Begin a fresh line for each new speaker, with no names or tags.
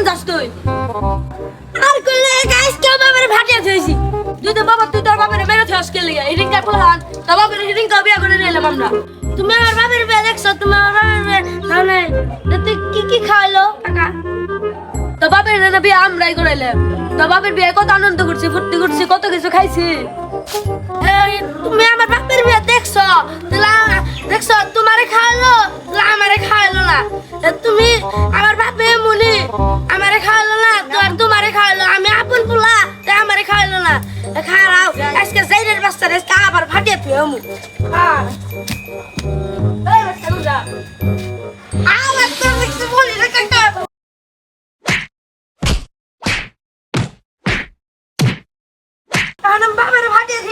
যাস তুই আর করলে গাইস কেউ বাবার ভাটিয়া থইছি তুই তো বাবা তুই তোর বাবার মেরে থস কে লাগা হিডিং কা ফুলহান তো বাবার হিডিং কা বিয়া করে নিলাম আমরা তুমি আমার বাবার বিয়া দেখছো তুমি আমার বাবার বিয়া তাহলে তুই কি খাওয়ালো টাকা তো বাবার না বিয়া আমরাই করাইলাম তো বাবার বিয়ে কত আনন্দ করছি ফুর্তি করছি কত কিছু খাইছি তুমি আমার বাপের বিয়ে দেখছো দেখছো তোমারে খাওয়ালো আমারে খাওয়ালো না তুমি আমার বাপে মুনি আমারে খাওয়ালো না তোমারে খাওয়ালো আমি আপন পুলা আমারে খাওয়ালো না খারাও আজকে জাইরের বাচ্চা আজকে আবার ফাটিয়ে তুই আমার তো কিছু বলি না কাকা I'm babbling about this.